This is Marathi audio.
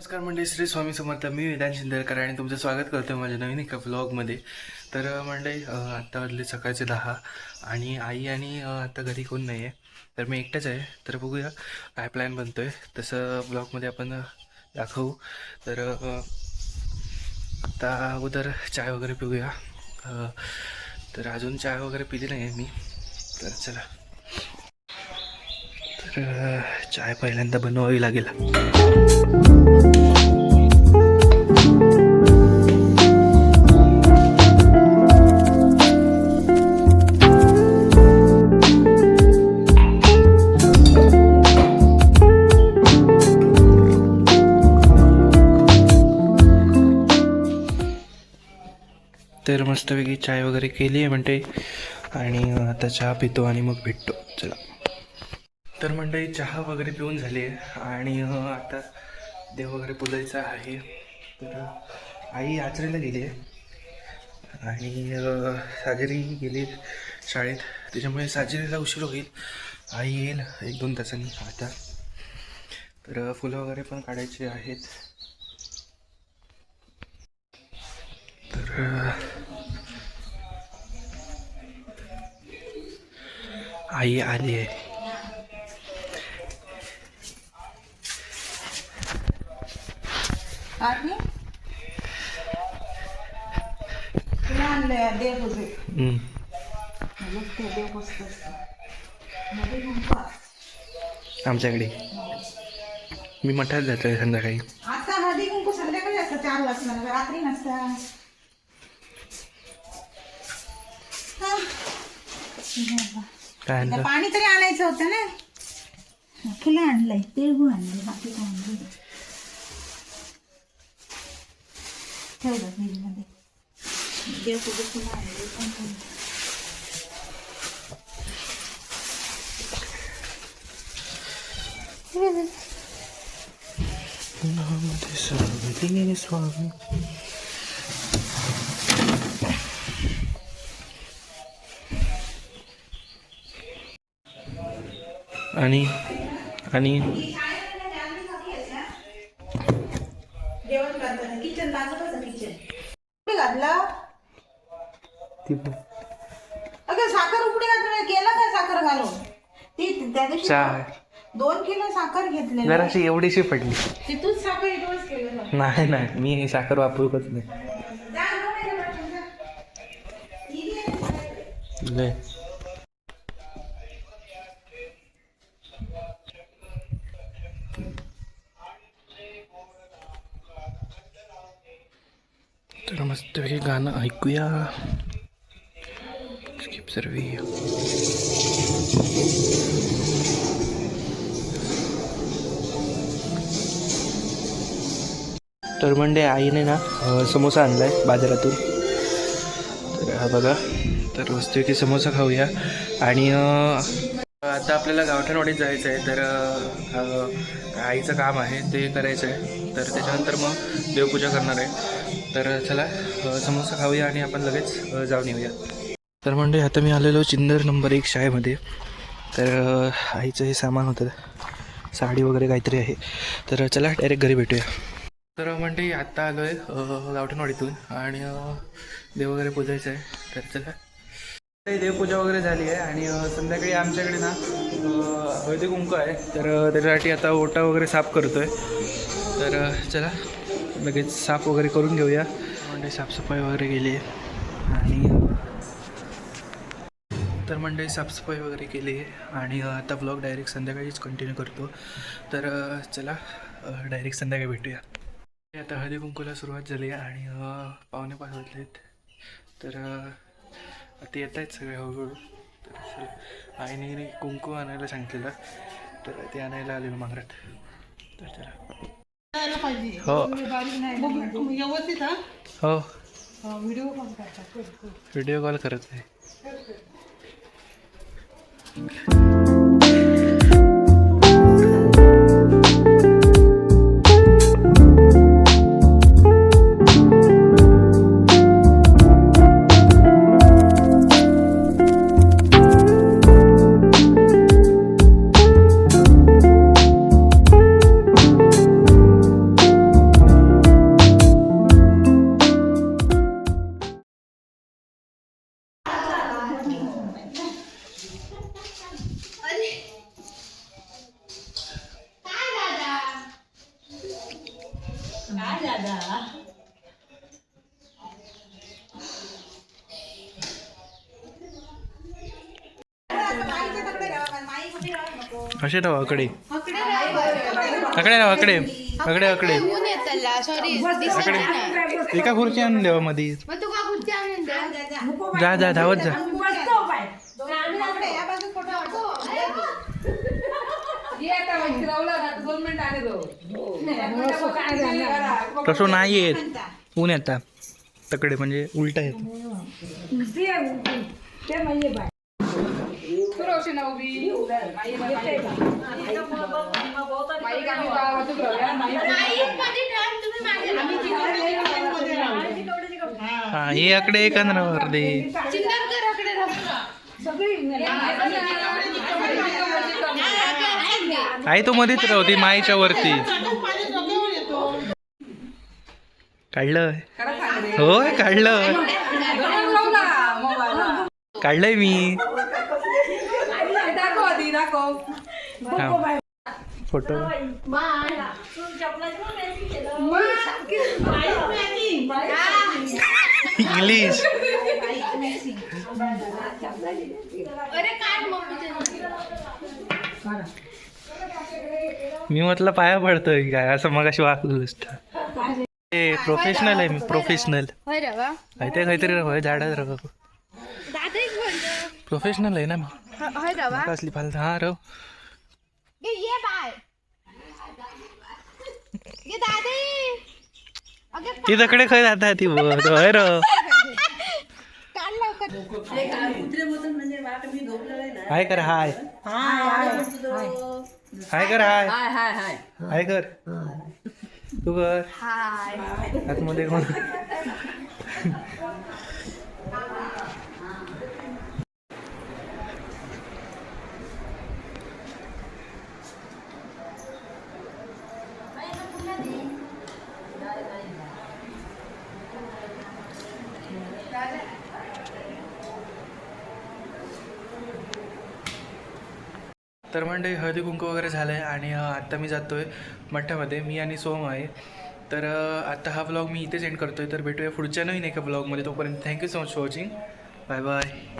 नमस्कार मंडळी, श्री स्वामी समर्थ. मी वेदांत शिंदेकर आणि तुमचं स्वागत करतो माझ्या नवीन एका व्लॉगमध्ये. तर मंडळी, आत्ता वाजले सकाळचे 10 आणि आई आणि आता घरी कोण नाही आहे, तर मी एकटाच आहे. तर बघूया काय प्लॅन बनतो आहे, तसं ब्लॉगमध्ये आपण दाखवू. तर आता अगोदर चाय वगैरे पिऊया. तर अजून चाय वगैरे पिली नाही आहे मी, तर चला. तर चाय पहिल्यांदा बनवावी लागेल. तर मस्तपैकी चाय वगैरे केली आहे म्हणते, आणि आता चहा पितो आणि मग भेटतो. चला. तर मंडळी, चहा वगैरे पिऊन झाली आहे आणि आता देव वगैरे पुजायचं आहे. तर आई आचरेला गेली आहे आणि साजरी गेली शाळेत, त्याच्यामुळे साजरीला उशीर होईल. आई येईल 1-2 तासांनी आता. तर फुलं वगैरे पण काढायची आहेत. तर आई आली आहे. आमच्याकडे मी मठात जातोय संध्याकाळी. आता हळदी कुंकू संध्याकाळी असतं, 4 वाजता, रात्री नसतं. काय आणलं? पाणी तरी आणायचं होतं ना. फुलं आणलंय, तिळगुळ आणलं, बाकी काय आणलं. ठेवलं फ्रीजमध्ये. देवपूजेत फुलं आणले पण. नामदे सर्वदे स्वामी. आणि आणि जेवण करताना किचन बाजूलाच, किचन कुठे घातला. अगं साखर उकडे घातलं, केलं काय साखर घालून? ती त्या दिवशी 2 किलो साखर घेतली, जराशी एवढीशी पडली. तिथूच साखर इथूनच केलं. नाही नाही, मी साखर वापरूच नाही. लय तर मस्तपैकी गाणं ऐकूया. स्किप सर्वी. तर म्हणजे आईने ना समोसा आणलाय बाजारातून. तर हा बघा. तर मस्तपैकी समोसा खाऊया. आणि आता आपल्याला गावठणवाडीत जायचं आहे. तर आईचं काम आहे ते करायचं आहे. तर त्याच्यानंतर मग देवपूजा करणार आहे. तर चला, समोसा खाऊया आणि आपण लगेच जाऊन येऊया. तर म्हणजे आता मी आलेलो चिंदर नंबर 1 शाळेमध्ये. तर आईचं हे सामान होतं, साडी वगैरे काहीतरी आहे. तर चला डायरेक्ट घरी भेटूया. तर म्हणजे आत्ता आलो आहे गावठणवाडीतून आणि देव वगैरे पूजायचं आहे. तर चला. देवपूजा वगैरे झाली आहे आणि संध्याकाळी आमच्याकडे ना हळदी कुंकू आहे. तर त्याच्यासाठी आता ओटा वगैरे साफ करतो आहे. तर चला लगेच साफ वगैरे करून घेऊया. म्हणजे साफसफाई वगैरे केली आहे आणि तर म्हणजे साफसफाई वगैरे केली आहे आणि आता ब्लॉग डायरेक्ट संध्याकाळीच कंटिन्यू करतो. तर चला डायरेक्ट संध्याकाळी भेटूया. आता हळदी कुंकूला सुरुवात झाली आहे आणि 4:45 वाजलेत. तर आता येत आहेत सगळे हळूहळू. तर चला, आईने कुंकू आणायला सांगितलेलं, तर ते आणायला आलेलो मागरात. तर चला. हो व्यवस्थित. हो, व्हिडिओ कॉल करतात. व्हिडिओ कॉल करत आहे. असे ठेवा अकडे अकडे राहा अकडे अकडे अकडे अकडे एका खुर्ची आणून द्यावा मध्ये जा जा धावत जा तसं नाही येत ऊन येता तकडे म्हणजे उलटा येत हा हे अकडे एकंदर दे आई तो मध्येच राहती माईच्या वरती काढलं होय काढलं काढलंय मी फोटो इंग्लिश मी म्हटलं पाया पडतोय काय असं मग अशी वाकलो प्रोफेशनल आहे मी प्रोफेशनल ते काहीतरी राहू झाडात राहू प्रोफेशनल आहे ना मी कसली फालत हा राव ती तकडे खय जाता ती होय र हाय कर हाय हाय कर हाय हाय कर तू कर आतमध्ये कोण तर म्हणजे हळदी कुंकू वगैरे झालं आहे आणि आत्ता मी जातो आहे मठ्ठामध्ये मी आणि सोम आहे तर आत्ता हा व्लॉग मी इथेच एंड करतो आहे तर भेटूया पुढच्या नवीन एका व्लॉगमध्ये तोपर्यंत thank you so much for watching bye bye